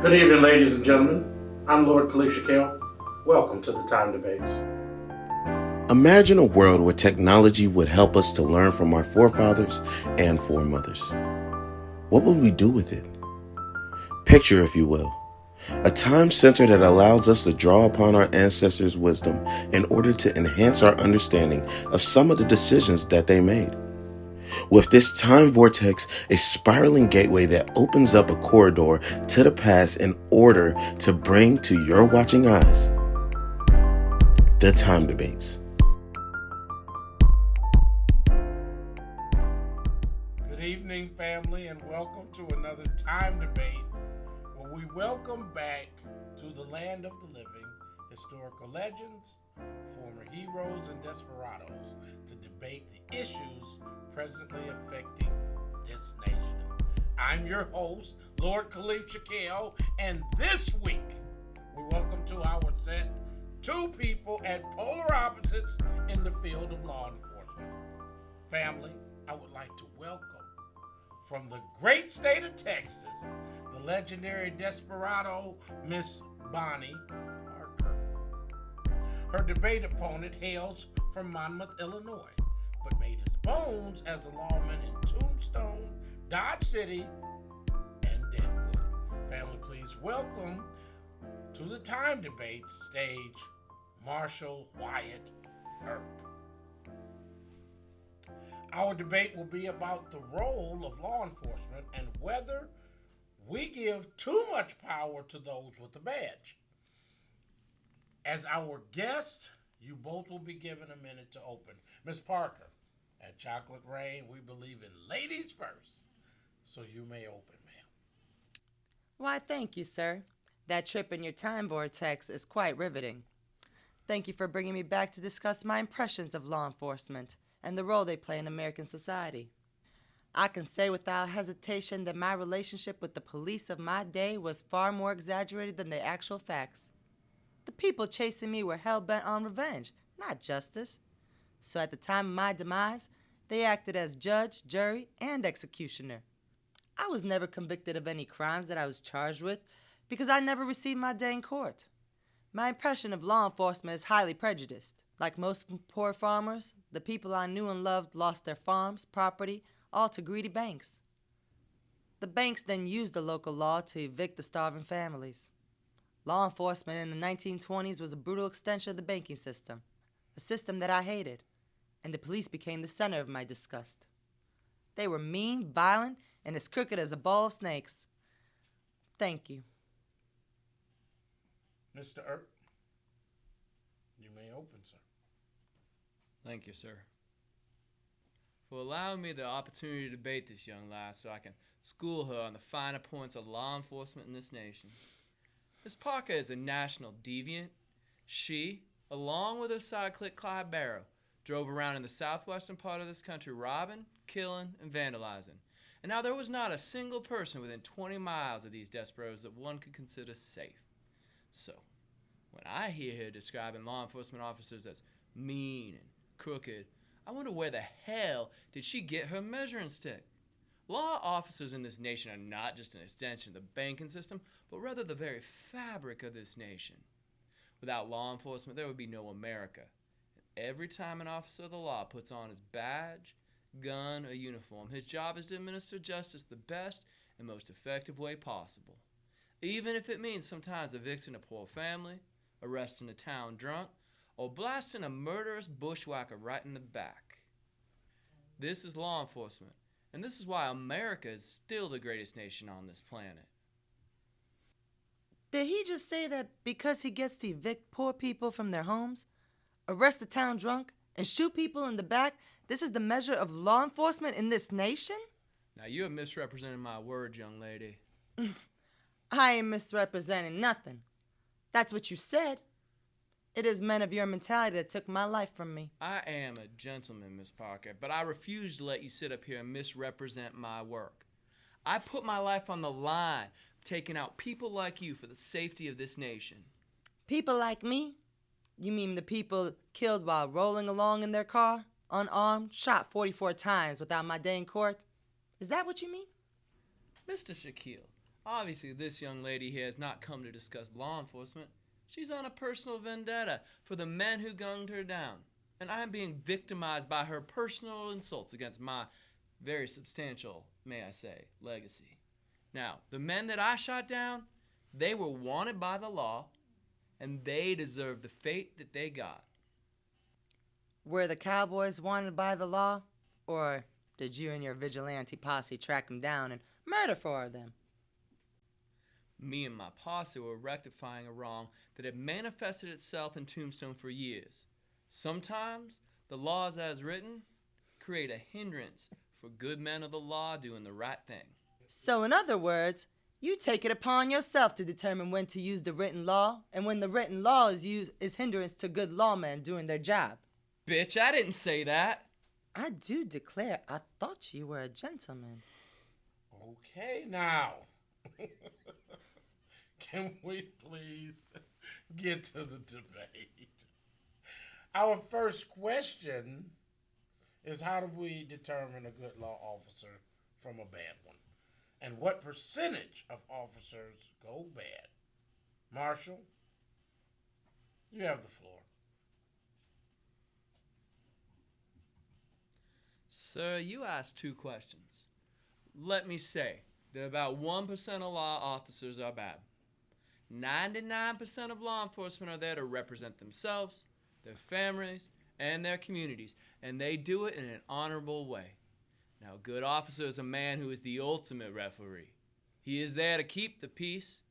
Good evening, ladies and gentlemen. I'm Lord Kalisha Kale. Welcome to the Time Debates. Imagine a world where technology would help us to learn from our forefathers and foremothers. What would we do with it? Picture, if you will, a time center that allows us to draw upon our ancestors' wisdom in order to enhance our understanding of some of the decisions that they made. With this time vortex, a spiraling gateway that opens up a corridor to the past in order to bring to your watching eyes the Time Debates. Good evening, family, and welcome to another Time Debate where we welcome back to the land of the living historical legends, former heroes, and desperados to debate the issues presently affecting this nation. I'm your host, Lord Khalif Shakil, and this week we welcome to our set two people at polar opposites in the field of law enforcement. Family, I would like to welcome from the great state of Texas, the legendary desperado, Miss Bonnie Parker. Her debate opponent hails from Monmouth, Illinois, but made his bones as a lawman in Tombstone, Dodge City, and Deadwood. Family, please welcome to the Time Debate stage, Marshal Wyatt Earp. Our debate will be about the role of law enforcement and whether we give too much power to those with a badge. As our guest, you both will be given a minute to open. Ms. Parker, at Chocolate Rain, we believe in ladies first, so you may open, ma'am. Why, thank you, sir. That trip in your time vortex is quite riveting. Thank you for bringing me back to discuss my impressions of law enforcement and the role they play in American society. I can say without hesitation that my relationship with the police of my day was far more exaggerated than the actual facts. The people chasing me were hell-bent on revenge, not justice. So at the time of my demise, they acted as judge, jury, and executioner. I was never convicted of any crimes that I was charged with because I never received my day in court. My impression of law enforcement is highly prejudiced. Like most poor farmers, the people I knew and loved lost their farms, property, all to greedy banks. The banks then used the local law to evict the starving families. Law enforcement in the 1920s was a brutal extension of the banking system, a system that I hated, and the police became the center of my disgust. They were mean, violent, and as crooked as a ball of snakes. Thank you. Mr. Earp, you may open, sir. Thank you, sir, for allowing me the opportunity to debate this young lass so I can school her on the finer points of law enforcement in this nation. Miss Parker is a national deviant. She, along with her sidekick Clyde Barrow, drove around in the southwestern part of this country robbing, killing, and vandalizing. And now there was not a single person within 20 miles of these desperados that one could consider safe. So, when I hear her describing law enforcement officers as mean and crooked, I wonder where the hell did she get her measuring stick? Law officers in this nation are not just an extension of the banking system, but rather the very fabric of this nation. Without law enforcement, there would be no America. And every time an officer of the law puts on his badge, gun, or uniform, his job is to administer justice the best and most effective way possible. Even if it means sometimes evicting a poor family, arresting a town drunk, or blasting a murderous bushwhacker right in the back. This is law enforcement, and this is why America is still the greatest nation on this planet. Did he just say that because he gets to evict poor people from their homes, arrest the town drunk, and shoot people in the back, this is the measure of law enforcement in this nation? Now you have misrepresented my words, young lady. I ain't misrepresenting nothing. That's what you said. It is men of your mentality that took my life from me. I am a gentleman, Miss Parker, but I refuse to let you sit up here and misrepresent my work. I put my life on the line, taking out people like you for the safety of this nation. People like me? You mean the people killed while rolling along in their car, unarmed, shot 44 times without my day in court? Is that what you mean? Mr. Shaquille, Obviously, this young lady here has not come to discuss law enforcement. She's on a personal vendetta for the men who gunned her down, and I'm being victimized by her personal insults against my very substantial, may I say, legacy. Now, the men that I shot down, they were wanted by the law, and they deserve the fate that they got. Were the cowboys wanted by the law? Or did you and your vigilante posse track them down and murder four of them? Me and my posse were rectifying a wrong that had manifested itself in Tombstone for years. Sometimes, the laws as written create a hindrance for good men of the law doing the right thing. So in other words, you take it upon yourself to determine when to use the written law and when the written law is hindrance to good lawmen doing their job. Bitch, I didn't say that. I do declare I thought you were a gentleman. Okay, now. Can we please get to the debate? Our first question is, how do we determine a good law officer from a bad one? And what percentage of officers go bad? Marshall, you have the floor. Sir, you asked two questions. Let me say that about 1% of law officers are bad. 99% of law enforcement are there to represent themselves, their families, and their communities, and they do it in an honorable way. Now, a good officer is a man who is the ultimate referee. He is there to keep the peace.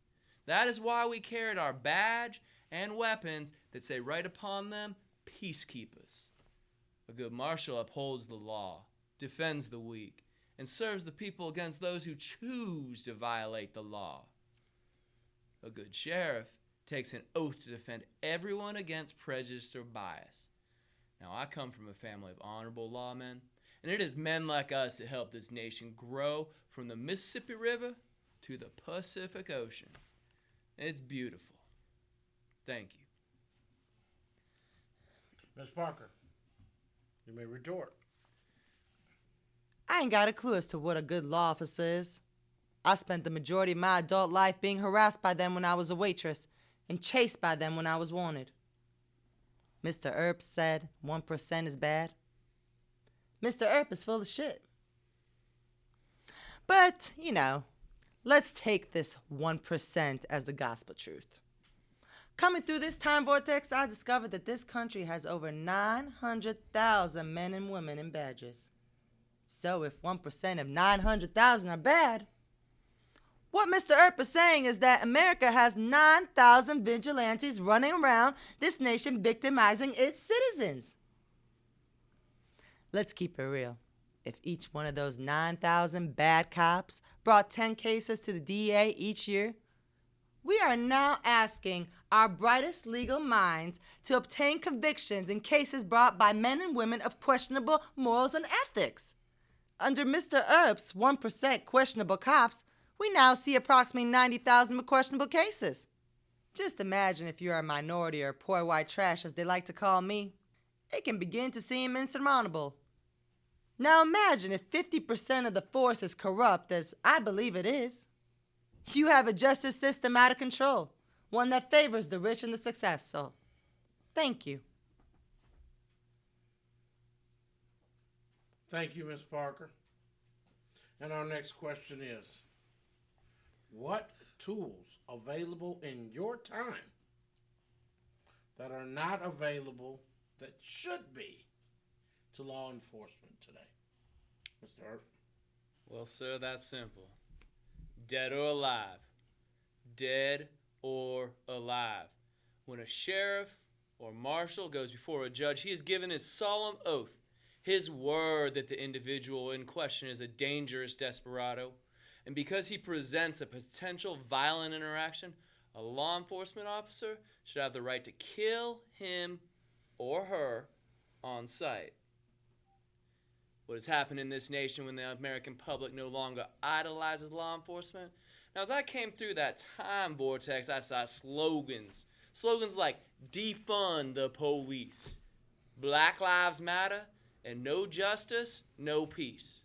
That is why we carried our badge and weapons that say right upon them, peacekeepers. A good marshal upholds the law, defends the weak, and serves the people against those who choose to violate the law. A good sheriff takes an oath to defend everyone against prejudice or bias. Now, I come from a family of honorable lawmen, and it is men like us that help this nation grow from the Mississippi River to the Pacific Ocean. It's beautiful. Thank you. Ms. Parker, you may retort. I ain't got a clue as to what a good law officer is. I spent the majority of my adult life being harassed by them when I was a waitress and chased by them when I was wanted. Mr. Earp said 1% is bad. Mr. Earp is full of shit. But, let's take this 1% as the gospel truth. Coming through this time vortex, I discovered that this country has over 900,000 men and women in badges. So if 1% of 900,000 are bad, what Mr. Earp is saying is that America has 9,000 vigilantes running around this nation victimizing its citizens. Let's keep it real. If each one of those 9,000 bad cops brought 10 cases to the DEA each year, we are now asking our brightest legal minds to obtain convictions in cases brought by men and women of questionable morals and ethics. Under Mr. Earp's 1% questionable cops, we now see approximately 90,000 questionable cases. Just imagine if you're a minority or poor white trash, as they like to call me. It can begin to seem insurmountable. Now imagine if 50% of the force is corrupt, as I believe it is. You have a justice system out of control, one that favors the rich and the successful. Thank you. Thank you, Ms. Parker. And our next question is, what tools available in your time that are not available that should be to law enforcement today? Mr. Earp? Well, sir, that's simple. Dead or alive. Dead or alive. When a sheriff or marshal goes before a judge, he is given his solemn oath, his word that the individual in question is a dangerous desperado. And because he presents a potential violent interaction, a law enforcement officer should have the right to kill him or her on sight. What has happened in this nation when the American public no longer idolizes law enforcement? Now, as I came through that time vortex, I saw slogans. Slogans like defund the police, Black Lives Matter, and no justice, no peace.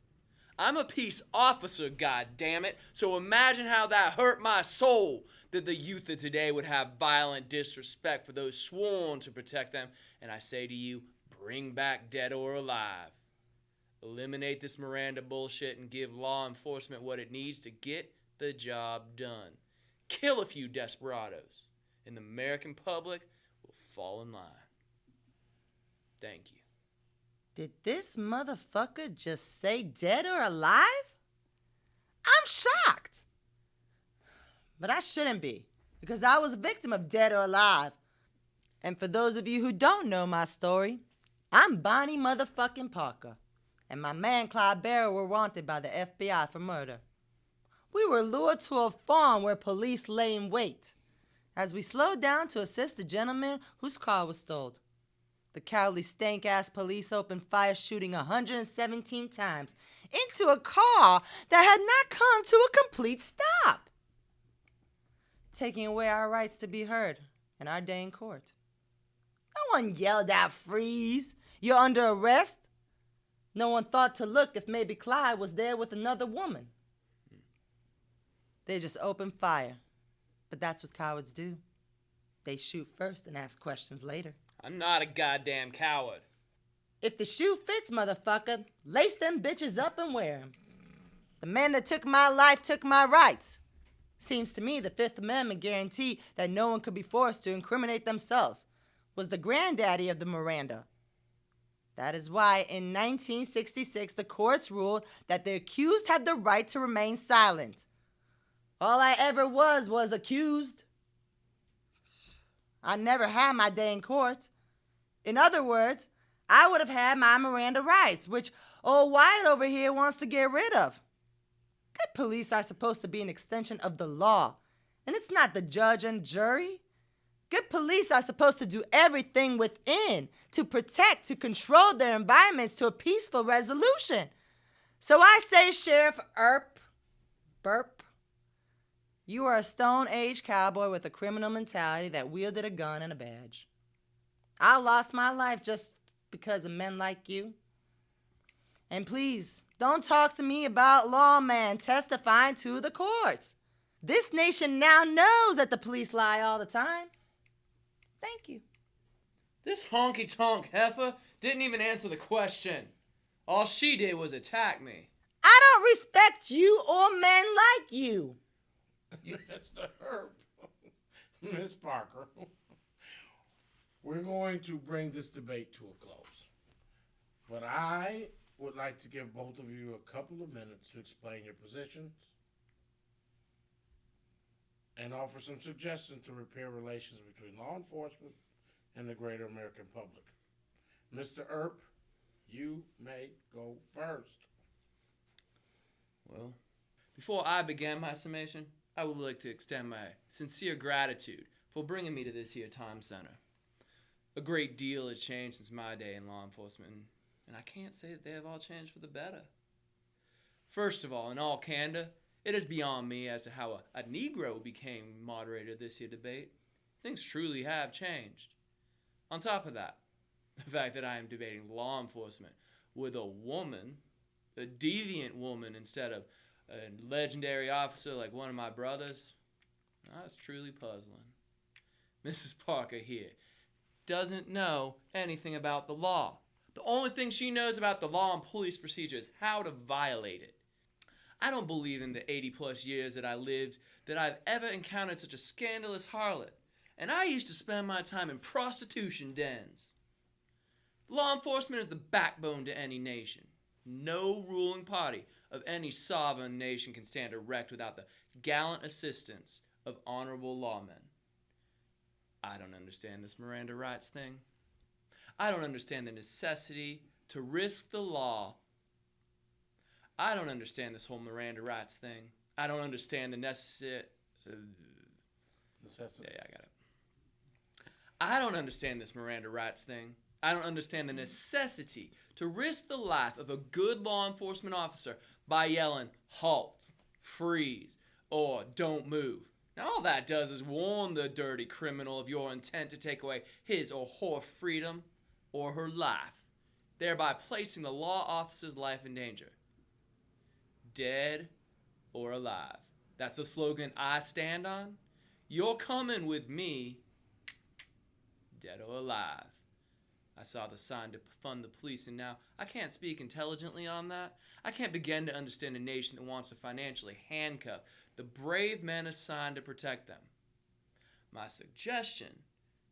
I'm a peace officer, goddammit, so imagine how that hurt my soul that the youth of today would have violent disrespect for those sworn to protect them. And I say to you, bring back dead or alive. Eliminate this Miranda bullshit and give law enforcement what it needs to get the job done. Kill a few desperados, and the American public will fall in line. Thank you. Did this motherfucker just say dead or alive? I'm shocked. But I shouldn't be, because I was a victim of dead or alive. And for those of you who don't know my story, I'm Bonnie motherfucking Parker, and my man Clyde Barrow were wanted by the FBI for murder. We were lured to a farm where police lay in wait as we slowed down to assist the gentleman whose car was stolen. The cowardly stank-ass police opened fire, shooting 117 times into a car that had not come to a complete stop, taking away our rights to be heard in our day in court. No one yelled out, "Freeze! You're under arrest!" No one thought to look if maybe Clyde was there with another woman. They just opened fire. But that's what cowards do. They shoot first and ask questions later. I'm not a goddamn coward. If the shoe fits, motherfucker, lace them bitches up and wear 'em. The man that took my life took my rights. Seems to me the Fifth Amendment guarantee that no one could be forced to incriminate themselves was the granddaddy of the Miranda. That is why in 1966 the courts ruled that the accused had the right to remain silent. All I ever was accused. I never had my day in court. In other words, I would have had my Miranda rights, which old Wyatt over here wants to get rid of. Good police are supposed to be an extension of the law, and it's not the judge and jury. Good police are supposed to do everything within to protect, to control their environments to a peaceful resolution. So I say, Sheriff Earp, Burp, you are a stone-age cowboy with a criminal mentality that wielded a gun and a badge. I lost my life just because of men like you. And please, don't talk to me about lawmen testifying to the courts. This nation now knows that the police lie all the time. Thank you. This honky-tonk heifer didn't even answer the question. All she did was attack me. I don't respect you or men like you. Mr. Earp, Miss Parker, we're going to bring this debate to a close. But I would like to give both of you a couple of minutes to explain your positions and offer some suggestions to repair relations between law enforcement and the greater American public. Mr. Earp, you may go first. Well, before I begin my summation, I would like to extend my sincere gratitude for bringing me to this here time center. A great deal has changed since my day in law enforcement, and I can't say that they have all changed for the better. First of all, in all candor, it is beyond me as to how a Negro became moderator of this here debate. Things truly have changed. On top of that, the fact that I am debating law enforcement with a woman, a deviant woman, instead of a legendary officer like one of my brothers, that's truly puzzling. Mrs. Parker here doesn't know anything about the law. The only thing she knows about the law and police procedure is how to violate it. I don't believe in the 80 plus years that I lived that I've ever encountered such a scandalous harlot. And I used to spend my time in prostitution dens. Law enforcement is the backbone to any nation. No ruling party of any sovereign nation can stand erect without the gallant assistance of honorable lawmen. I don't understand this Miranda rights thing. I don't understand the necessity to risk the law. I don't understand this whole Miranda rights thing. I don't understand the necessity. Yeah, I got it. I don't understand this Miranda rights thing. I don't understand the necessity to risk the life of a good law enforcement officer by yelling, halt, freeze, or don't move. Now all that does is warn the dirty criminal of your intent to take away his or her freedom or her life, thereby placing the law officer's life in danger. dead or alive. That's the slogan I stand on. You're coming with me, dead or alive. I saw the sign to fund the police, and now I can't speak intelligently on that. I can't begin to understand a nation that wants to financially handcuff the brave men assigned to protect them. My suggestion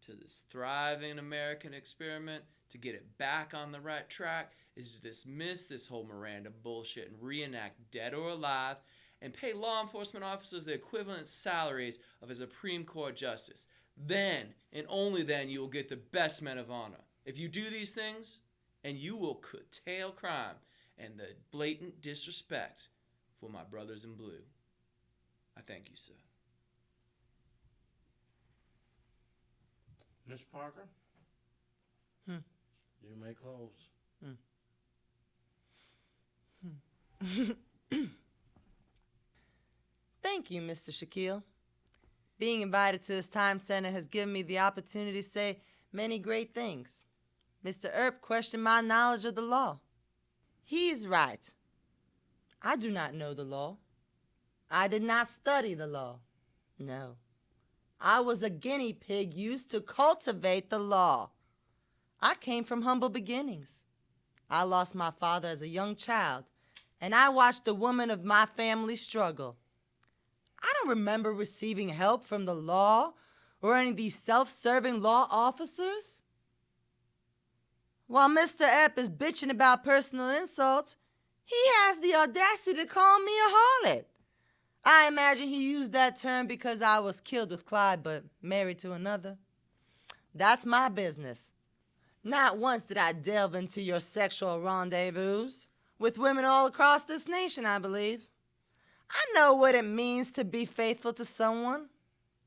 to this thriving American experiment to get it back on the right track is to dismiss this whole Miranda bullshit and reenact Dead or Alive and pay law enforcement officers the equivalent salaries of a Supreme Court justice. Then, and only then, you will get the best men of honor. If you do these things, and you will curtail crime and the blatant disrespect for my brothers in blue. I thank you, sir. Miss Parker? You may close. Thank you, Mr. Shaquille. Being invited to this time center has given me the opportunity to say many great things. Mr. Earp questioned my knowledge of the law. He is right. I do not know the law. I did not study the law. No. I was a guinea pig used to cultivate the law. I came from humble beginnings. I lost my father as a young child, and I watched the women of my family struggle. I don't remember receiving help from the law or any of these self-serving law officers. While Mr. Epp is bitching about personal insults, he has the audacity to call me a harlot. I imagine he used that term because I was killed with Clyde but married to another. That's my business. Not once did I delve into your sexual rendezvous with women all across this nation, I believe. I know what it means to be faithful to someone.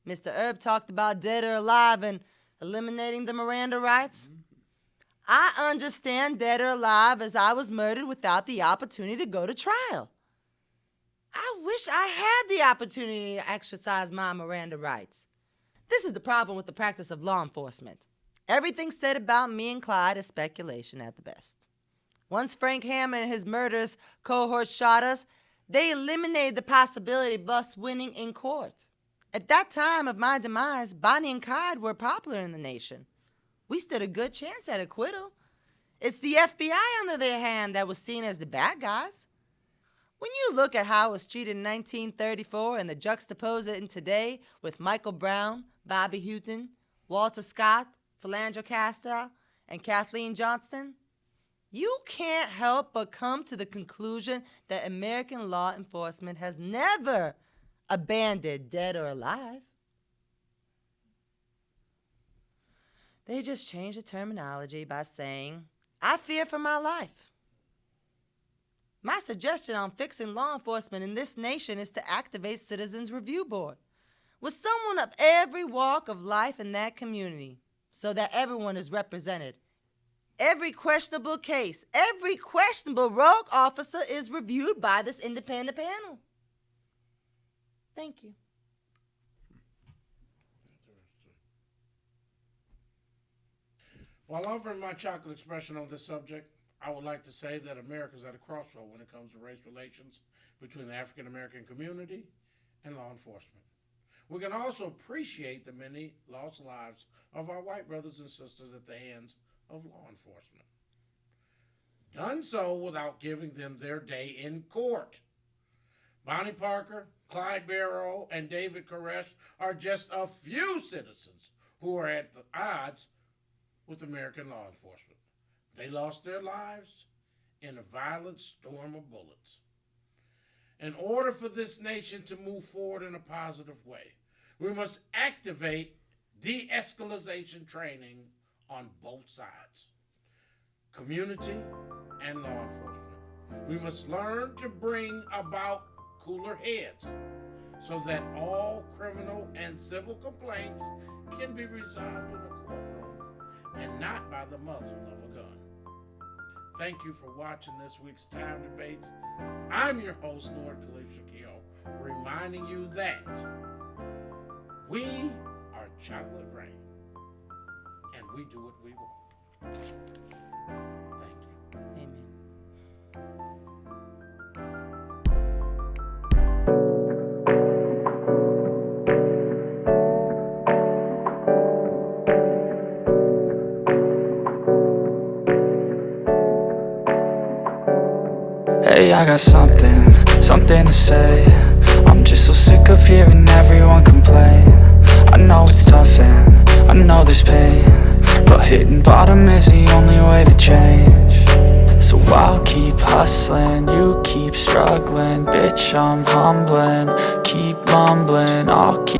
Mr. Earp talked about dead or alive and eliminating the Miranda rights. I understand dead or alive as I was murdered without the opportunity to go to trial. I wish I had the opportunity to exercise my Miranda rights. This is the problem with the practice of law enforcement. Everything said about me and Clyde is speculation at the best. Once Frank Hammond and his murderous cohort shot us, they eliminated the possibility of us winning in court. At that time of my demise, Bonnie and Clyde were popular in the nation. We stood a good chance at acquittal. It's the FBI, on the other hand, that was seen as the bad guys. When you look at how it was treated in 1934 and the juxtapose it in today with Michael Brown, Bobby Houghton, Walter Scott, Philandro Castile, and Kathleen Johnston, you can't help but come to the conclusion that American law enforcement has never abandoned dead or alive. They just changed the terminology by saying, I fear for my life. My suggestion on fixing law enforcement in this nation is to activate Citizens Review Board with someone of every walk of life in that community so that everyone is represented. Every questionable case, every questionable rogue officer is reviewed by this independent panel. Thank you. While offering my chocolate expression on this subject, I would like to say that America is at a crossroad when it comes to race relations between the African American community and law enforcement. We can also appreciate the many lost lives of our white brothers and sisters at the hands of law enforcement. Done so without giving them their day in court. Bonnie Parker, Clyde Barrow, and David Koresh are just a few citizens who are at the odds with American law enforcement. They lost their lives in a violent storm of bullets. In order for this nation to move forward in a positive way, we must activate de-escalation training on both sides, community and law enforcement. We must learn to bring about cooler heads so that all criminal and civil complaints can be resolved in a courtroom and not by the muzzle of a gun. Thank you for watching this week's Time Debates. I'm your host, Lord Khalif Shakil, reminding you that we are chocolate rain and we do what we want. Thank you. Amen. Hey, I got something to say. I'm just so sick of hearing everyone complain. I know it's tough and I know there's pain, but hitting bottom is the only way to change. So I'll keep hustling, you keep struggling. Bitch, I'm humbling, keep mumbling. I'll keep